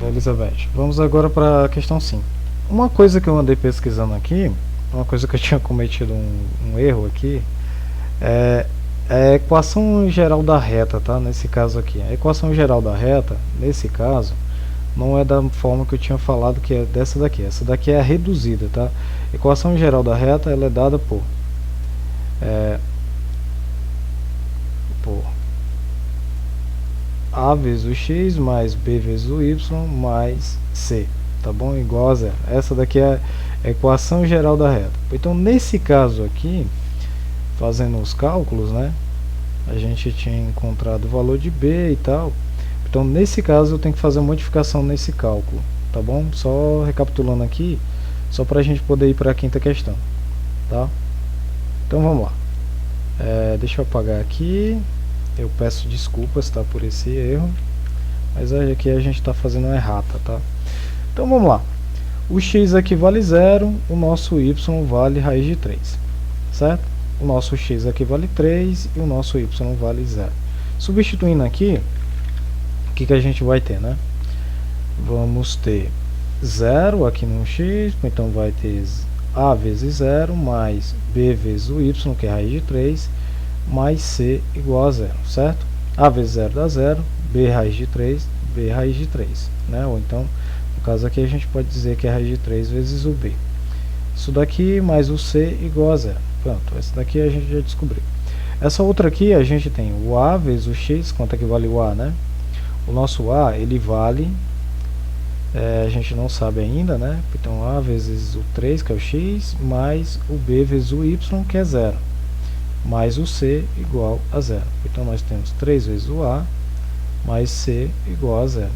Elizabeth, vamos agora para a questão 5. Uma coisa que eu andei pesquisando aqui, uma coisa que eu tinha cometido um erro aqui, é, é a equação geral da reta, tá? Nesse caso aqui. A equação geral da reta, nesse caso, não é da forma que eu tinha falado, que é dessa daqui. Essa daqui é a reduzida, tá? A equação geral da reta, ela é dada por A vezes o x mais b vezes o y mais c, tá bom? Igual a zero. Essa daqui é a equação geral da reta. Então, nesse caso aqui, fazendo os cálculos, né, a gente tinha encontrado o valor de b e tal. Então, nesse caso, eu tenho que fazer uma modificação nesse cálculo, tá bom? Só recapitulando aqui, só para a gente poder ir para a quinta questão, tá? Então, vamos lá. Deixa eu apagar aqui. Eu peço desculpas, tá, por esse erro, mas aqui a gente está fazendo uma errata, tá? Então vamos lá. O x aqui vale 0, o nosso y vale raiz de 3, certo? O nosso x aqui vale 3 e o nosso y vale 0. Substituindo aqui, o que a gente vai ter, né? Vamos ter 0 aqui no x, então vai ter a vezes 0 mais b vezes o y, que é raiz de 3, mais c igual a 0, certo? A vezes 0 dá 0, b raiz de 3, b raiz de 3, né? Ou então, no caso aqui, a gente pode dizer que é raiz de 3 vezes o b. Isso daqui mais o c igual a 0. Pronto, essa daqui a gente já descobriu. Essa outra aqui, a gente tem o a vezes o x, quanto é que vale o a, né? O nosso a, ele vale, a gente não sabe ainda, né? Então, a vezes o 3, que é o x, mais o b vezes o y, que é 0. Mais o c igual a 0. Então, nós temos 3 vezes o a mais c igual a 0.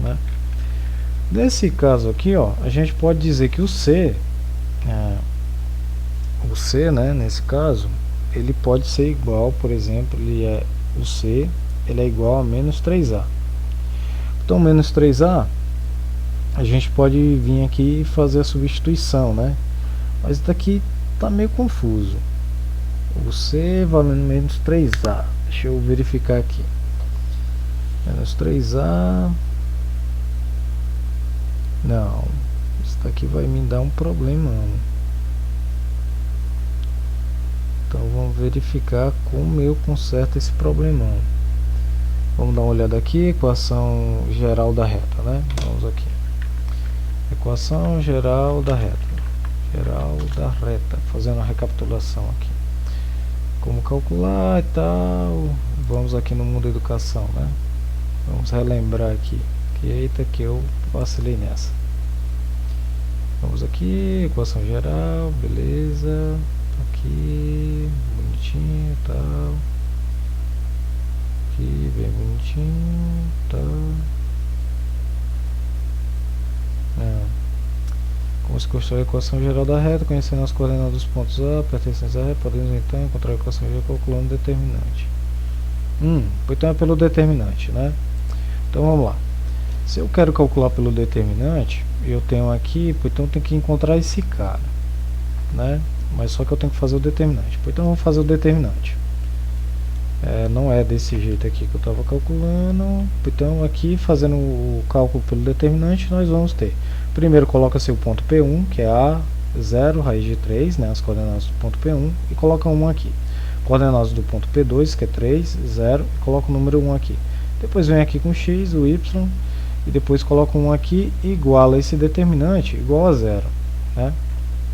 Né? Nesse caso aqui, ó, a gente pode dizer que o c, né, nesse caso, ele pode ser igual, por exemplo, o c ele é igual a menos 3a. Então, menos 3a, a gente pode vir aqui e fazer a substituição, né? Mas daqui está meio confuso. O c valendo menos 3a. Deixa eu verificar aqui. Menos 3a. Não. Isso daqui vai me dar um problema. Então vamos verificar como eu conserto esse problemão. Vamos dar uma olhada aqui. Equação geral da reta, né? Vamos aqui. Equação geral da reta. Geral da reta. Fazendo a recapitulação aqui. Como calcular e tal. Vamos aqui no mundo da educação, né? Vamos relembrar aqui. Que eita que eu vacilei nessa. Vamos aqui, equação geral, beleza. Aqui, bonitinho e tal. Aqui, bem bonitinho e tal. Como se constrói a equação geral da reta, conhecendo as coordenadas dos pontos A pertencentes à reta, podemos então encontrar a equação geral calculando o determinante. Então é pelo determinante, né? Então vamos lá. Se eu quero calcular pelo determinante, eu tenho aqui, então eu tenho que encontrar esse cara, né? Mas só que eu tenho que fazer o determinante. Então vamos fazer o determinante. Não é desse jeito aqui que eu estava calculando. Então aqui, fazendo o cálculo pelo determinante, nós vamos ter. Primeiro coloca-se o ponto P1, que é A0, raiz de 3, né, as coordenadas do ponto P1, e coloca 1 aqui. Coordenadas do ponto P2, que é 3, 0, e coloca o número 1 aqui. Depois vem aqui com x, o y, e depois coloca 1 aqui, e iguala esse determinante igual a 0, né,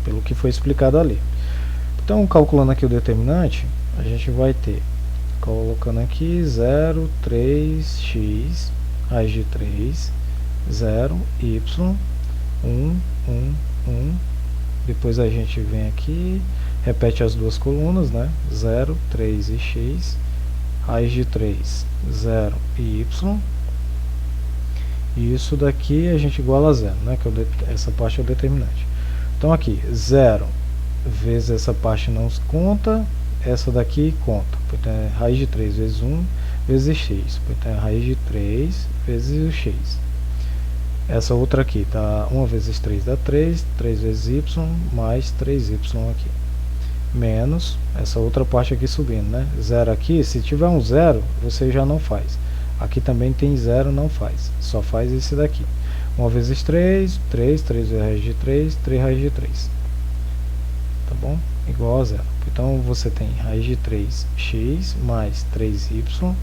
pelo que foi explicado ali. Então, calculando aqui o determinante, a gente vai ter, colocando aqui 0, 3x, raiz de 3, 0, y, 1, 1, 1. Depois a gente vem aqui, repete as duas colunas, né? 0, 3 e x, raiz de 3, 0 e y. E isso daqui a gente iguala a 0, né? Que essa parte é o determinante. Então aqui, 0 vezes essa parte não se conta, essa daqui conta. Então é raiz de 3 vezes 1 vezes x. Então é raiz de 3 vezes o x. Essa outra aqui, tá? 1 vezes 3 dá 3, 3 vezes y, mais 3y aqui. Menos essa outra parte aqui subindo, né? 0 aqui, se tiver um 0, você já não faz. Aqui também tem 0, não faz, só faz esse daqui. 1 vezes 3, 3 vezes raiz de 3, 3 raiz de 3. Tá bom? Igual a 0. Então você tem raiz de 3x mais 3y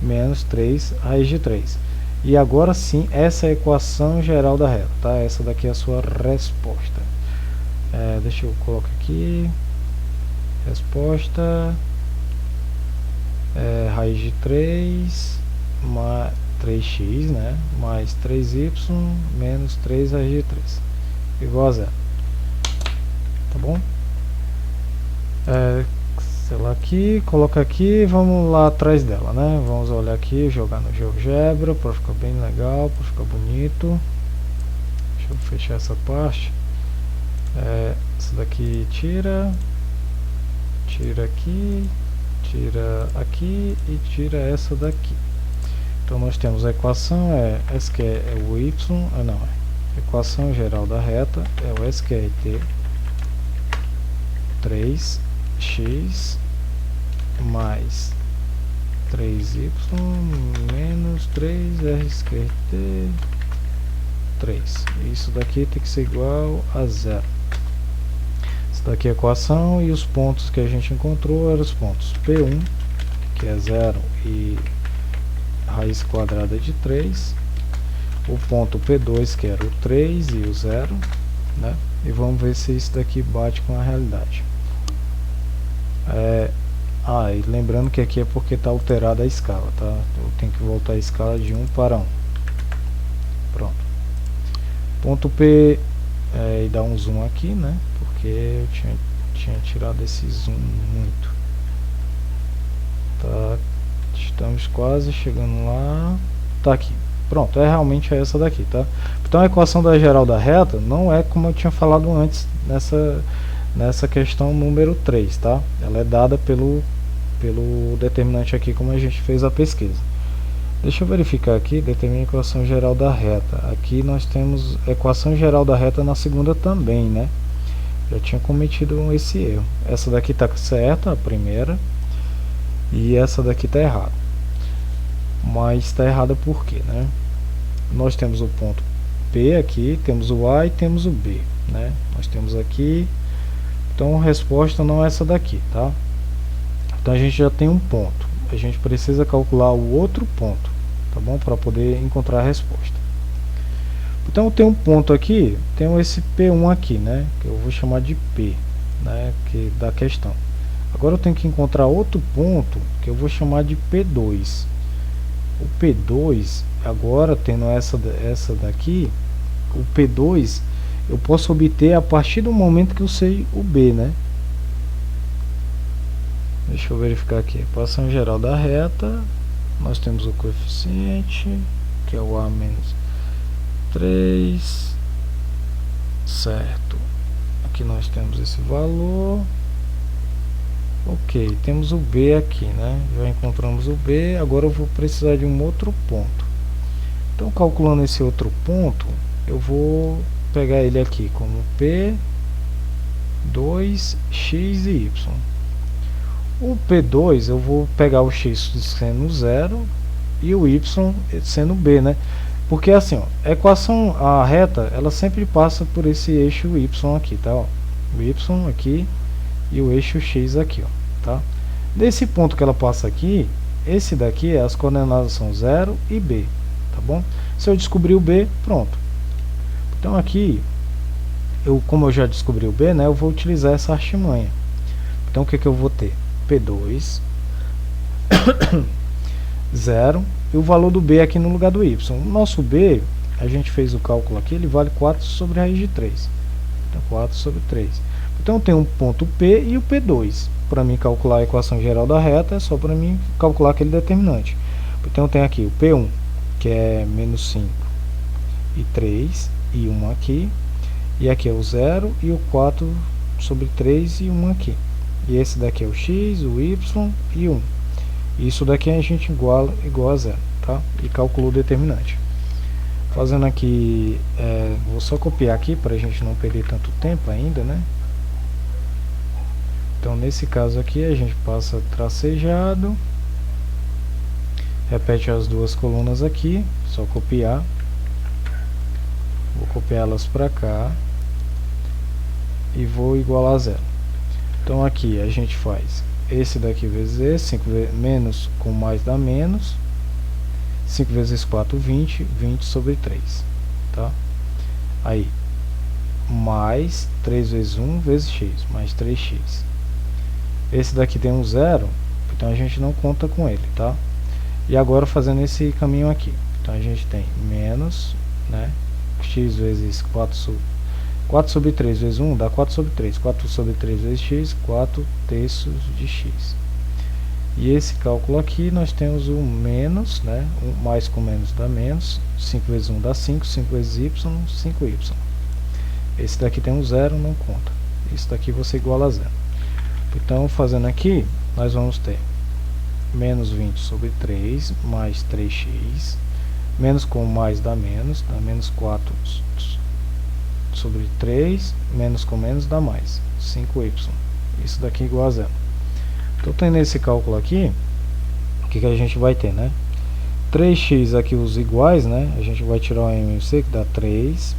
menos 3 raiz de 3. E agora sim, essa é a equação geral da reta, tá? Essa daqui é a sua resposta. Deixa eu colocar aqui. Resposta raiz de 3 mais 3x, né? Mais 3y menos 3 raiz de 3. Igual a 0. Tá bom? Sei lá aqui, coloca aqui, vamos lá atrás dela, né? Vamos olhar aqui, jogar no GeoGebra para ficar bem legal, para ficar bonito. Deixa eu fechar essa parte. Essa daqui tira aqui, tira aqui e tira essa daqui. Então nós temos a equação, essa que é o y, a equação geral da reta é o SQRT 3x mais 3y menos 3r2t 3. Isso daqui tem que ser igual a 0. Isso daqui é a equação e os pontos que a gente encontrou eram os pontos P1, que é 0 e raiz quadrada de 3, o ponto P2, que era o 3 e o 0, né? E vamos ver se isso daqui bate com a realidade. E lembrando que aqui é porque está alterada a escala, tá? Eu tenho que voltar a escala de 1 para 1. Pronto. Ponto P, e dar um zoom aqui, né? Porque eu tinha tirado esse zoom muito. Tá, estamos quase chegando lá. Tá aqui. Pronto, realmente essa daqui, tá? Então a equação da geral da reta não é como eu tinha falado antes nessa questão número 3, tá? Ela é dada pelo determinante aqui, como a gente fez a pesquisa. Deixa eu verificar aqui, determina a equação geral da reta. Aqui nós temos a equação geral da reta na segunda também, né? Já tinha cometido esse erro. Essa daqui está certa, a primeira, e essa daqui está errada. Mas está errada por quê, né? Nós temos o ponto P aqui, temos o A e temos o B, né? Nós temos aqui, então a resposta não é essa daqui, tá? Então a gente já tem um ponto, a gente precisa calcular o outro ponto, tá bom? Para poder encontrar a resposta. Então eu tenho um ponto aqui, tenho esse P1 aqui, né? Que eu vou chamar de P, né? Que da questão. Agora eu tenho que encontrar outro ponto que eu vou chamar de P2. O P2, agora tendo essa daqui, o P2 eu posso obter a partir do momento que eu sei o B, né? Deixa eu verificar aqui. Equação geral da reta. Nós temos o coeficiente, que é o A menos 3. Certo. Aqui nós temos esse valor. Ok, temos o B aqui, né? Já encontramos o B. Agora eu vou precisar de um outro ponto. Então, calculando esse outro ponto, eu vou pegar ele aqui como P, 2, x e y. O P2 eu vou pegar o x sendo 0 e o y sendo b, né? Porque assim, ó, a reta, ela sempre passa por esse eixo y aqui, tá? Ó, o y aqui e o eixo x aqui, ó, tá? Desse ponto que ela passa aqui, esse daqui, as coordenadas são 0 e b, tá bom? Se eu descobrir o b, pronto. Então aqui, como eu já descobri o b, né, eu vou utilizar essa artimanha. Então o que eu vou ter? P2 0 e o valor do b aqui no lugar do y. O nosso b, a gente fez o cálculo aqui, ele vale 4 sobre raiz de 3. Então 4 sobre 3. Então eu tenho um ponto P e o P2. Para mim calcular a equação geral da reta, é só para mim calcular aquele determinante. Então eu tenho aqui o P1, que é menos 5 e 3 e 1 aqui. E aqui é o 0 e o 4 sobre 3 e 1 aqui. E esse daqui é o x, o y e 1. Isso daqui a gente igual a 0, tá? E calculou o determinante. Fazendo aqui, vou só copiar aqui para a gente não perder tanto tempo ainda, né? Então nesse caso aqui a gente passa tracejado repete as duas colunas aqui, só copiar. Vou copiar elas para cá e vou igualar a zero. Então aqui a gente faz esse daqui vezes esse, 5 menos com mais dá menos, 5 vezes 4, 20, 20 sobre 3, tá? Aí, mais 3 vezes 1 vezes x, mais 3x. Esse daqui tem um zero, então a gente não conta com ele, tá? E agora fazendo esse caminho aqui, então a gente tem menos, né, x vezes 4 sobre 3 vezes 1 dá 4 sobre 3. 4 sobre 3 vezes x, 4 terços de x. E esse cálculo aqui nós temos o menos, né? Mais com menos dá menos. 5 vezes 1 dá 5. 5 vezes y, 5y. Esse daqui tem um zero, não conta. Esse daqui você iguala a zero. Então, fazendo aqui, nós vamos ter menos 20 sobre 3 mais 3x. Menos com mais dá menos 4 sobre 3, menos com menos dá mais, 5y. Isso daqui é igual a zero. Então, tendo esse cálculo aqui, o que a gente vai ter, né? 3x aqui, os iguais, né? A gente vai tirar o m e o c, que dá 3.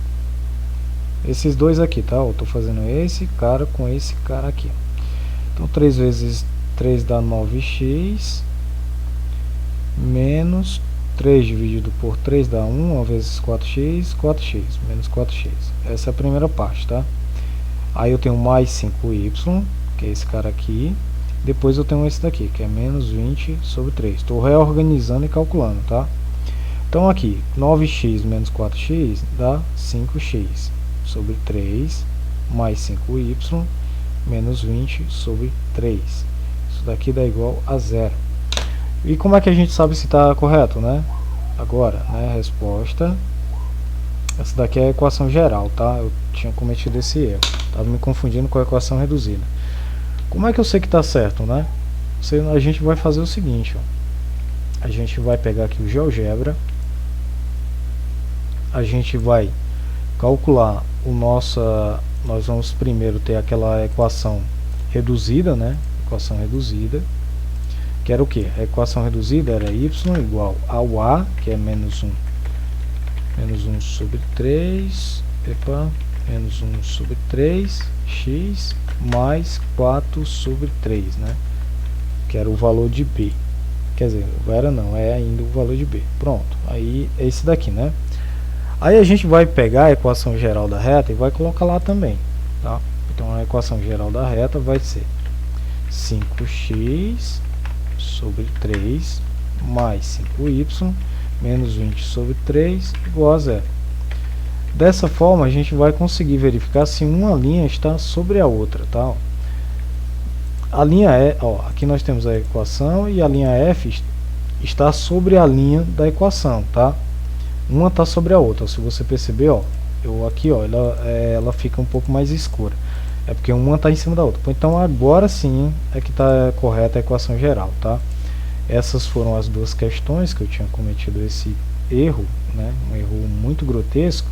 Esses dois aqui, tá? Eu tô fazendo esse cara com esse cara aqui. Então, 3 vezes 3 dá 9x, menos 3 dividido por 3 dá 1, 1 vezes 4x, 4x, menos 4x. Essa é a primeira parte, tá? Aí eu tenho mais 5y, que é esse cara aqui. Depois eu tenho esse daqui, que é menos 20 sobre 3. Estou reorganizando e calculando, tá? Então aqui, 9x menos 4x dá 5x sobre 3, mais 5y, menos 20 sobre 3. Isso daqui dá igual a zero. E como é que a gente sabe se está correto, né? Agora, né, resposta. Essa daqui é a equação geral, tá? Eu tinha cometido esse erro. Estava me confundindo com a equação reduzida. Como é que eu sei que está certo, né? A gente vai fazer o seguinte, ó. A gente vai pegar aqui o GeoGebra. A gente vai calcular o nosso... Nós vamos primeiro ter aquela equação reduzida, né? Equação reduzida. Que era o que? A equação reduzida era y igual ao a, que é menos 1 sobre 3, menos 1 sobre 3, x, mais 4 sobre 3, né? Que era o valor de b. Quer dizer, era não, é ainda o valor de b. Pronto, aí é esse daqui, né? Aí a gente vai pegar a equação geral da reta e vai colocar lá também, tá? Então a equação geral da reta vai ser 5x sobre 3 mais 5y menos 20 sobre 3 igual a zero. Dessa forma a gente vai conseguir verificar se uma linha está sobre a outra, tá? A linha E, ó, aqui nós temos a equação e a linha F está sobre a linha da equação, tá? Uma está sobre a outra. Se você perceber, ó, aqui, ó, ela fica um pouco mais escura. É porque uma está em cima da outra. Então agora sim é que está correta a equação geral, tá? Essas foram as duas questões que eu tinha cometido esse erro, né? Um erro muito grotesco,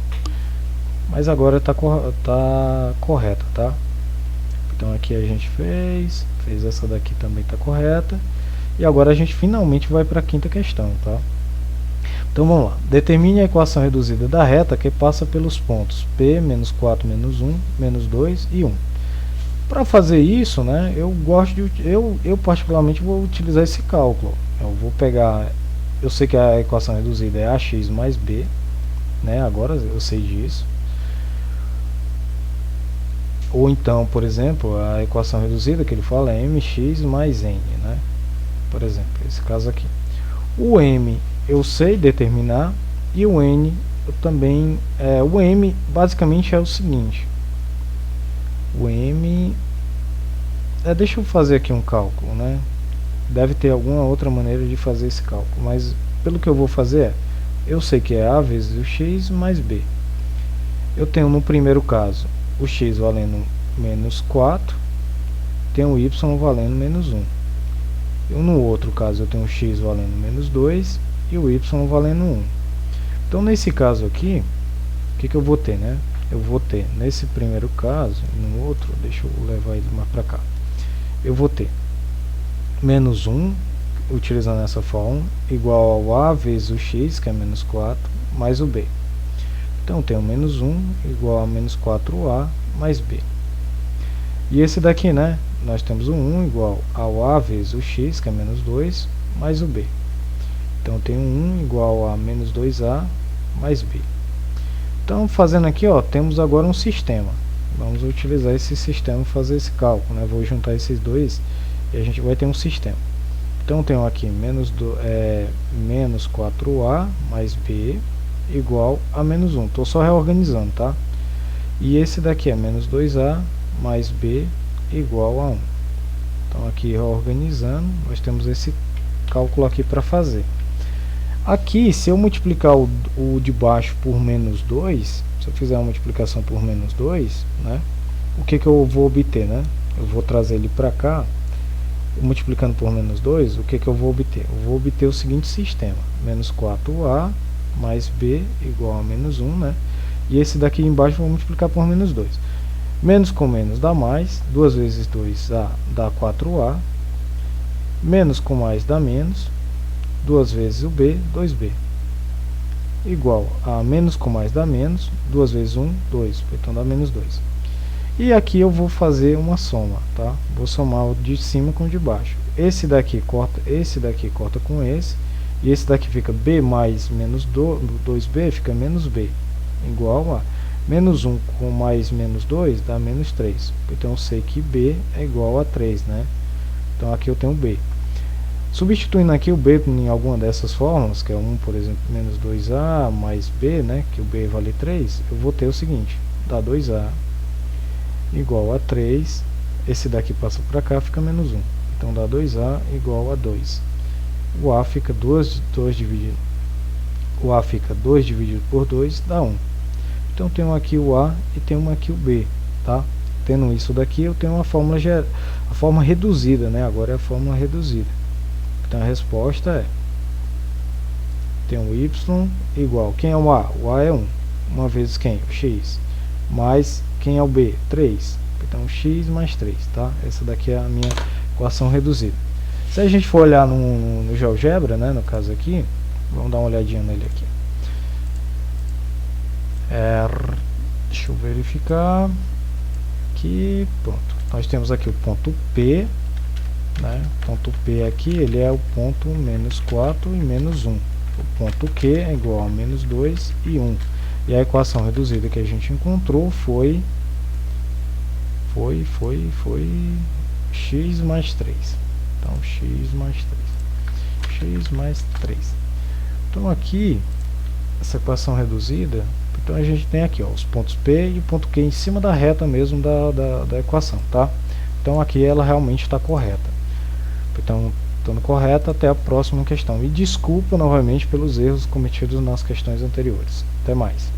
mas agora está correta, tá? Então aqui a gente fez essa daqui também está correta. E agora a gente finalmente vai para a quinta questão, tá? Então vamos lá. Determine a equação reduzida da reta que passa pelos pontos P, menos 4, menos 1, menos 2 e 1. Para fazer isso, né, eu particularmente vou utilizar esse cálculo. Eu vou pegar, eu sei que a equação reduzida é ax mais b, né, agora eu sei disso. Ou então, por exemplo, a equação reduzida que ele fala é mx mais n, né? Por exemplo, esse caso aqui. O m eu sei determinar e o n eu também... o m basicamente é o seguinte. O m... deixa eu fazer aqui um cálculo, né? Deve ter alguma outra maneira de fazer esse cálculo, mas pelo que eu vou fazer eu sei que é a vezes o x mais b. Eu tenho no primeiro caso o x valendo menos 4, tenho o y valendo menos 1. No outro caso eu tenho o x valendo menos 2 e o y valendo 1. Então nesse caso aqui, o que eu vou ter, né? Eu vou ter nesse primeiro caso, no outro, deixa eu levar ele mais para cá. Eu vou ter menos 1, utilizando essa fórmula, igual ao A vezes o x, que é menos 4, mais o B. Então, eu tenho menos 1 igual a menos 4A mais B. E esse daqui, né? Nós temos o 1 igual ao A vezes o x, que é menos 2, mais o B. Então, eu tenho 1 igual a menos 2A mais B. Então, fazendo aqui, ó, temos agora um sistema. Vamos utilizar esse sistema para fazer esse cálculo, né? Vou juntar esses dois e a gente vai ter um sistema. Então, eu tenho aqui menos 4A mais B igual a menos 1. Estou só reorganizando, tá? E esse daqui é menos 2A mais B igual a 1. Então, aqui reorganizando, nós temos esse cálculo aqui para fazer. Aqui, se eu multiplicar o de baixo por menos 2, se eu fizer uma multiplicação por menos 2, né, o que eu vou obter, né? Eu vou trazer ele para cá, multiplicando por menos 2, o que eu vou obter? Eu vou obter o seguinte sistema, menos 4A mais B igual a menos 1, né? E esse daqui embaixo eu vou multiplicar por menos 2. Menos com menos dá mais, 2 vezes 2A dá 4A, menos com mais dá menos, 2 vezes o B, 2B, igual a menos com mais dá menos, 2 vezes 1, 2, então dá menos 2. E aqui eu vou fazer uma soma, tá? Vou somar o de cima com o de baixo. Esse daqui corta com esse, e esse daqui fica B mais menos 2B, fica menos B, igual a menos 1 com mais menos 2 dá menos 3. Então eu sei que B é igual a 3, né? Então aqui eu tenho B. Substituindo aqui o B em alguma dessas fórmulas, que é 1, por exemplo, menos 2A mais B, né, que o B vale 3, eu vou ter o seguinte, dá 2A igual a 3, esse daqui passa para cá, fica menos 1. Então dá 2A igual a 2. O A fica 2 dividido. O A fica 2 dividido por 2, dá 1. Então tenho aqui o A e tenho aqui o B, tá? Tendo isso daqui, eu tenho a fórmula reduzida, né? Agora é a fórmula reduzida. Então a resposta é, tem o y igual, quem é o A? O A é 1, uma vezes quem? O x, mais quem é o B? 3, então x mais 3, tá? Essa daqui é a minha equação reduzida. Se a gente for olhar no GeoGebra, né, no caso aqui, vamos dar uma olhadinha nele aqui. Deixa eu verificar aqui, pronto. Nós temos aqui o ponto P, né? O ponto P aqui, ele é o ponto menos 4 e menos 1. O ponto Q é igual a menos 2 e 1. E a equação reduzida que a gente encontrou foi x mais 3. Então, x mais 3. X mais 3. Então, aqui, essa equação reduzida, então a gente tem aqui, ó, os pontos P e o ponto Q em cima da reta mesmo da equação, tá? Então, aqui ela realmente está correta. Então, estando correta, até a próxima questão. E desculpa novamente pelos erros cometidos nas questões anteriores. Até mais.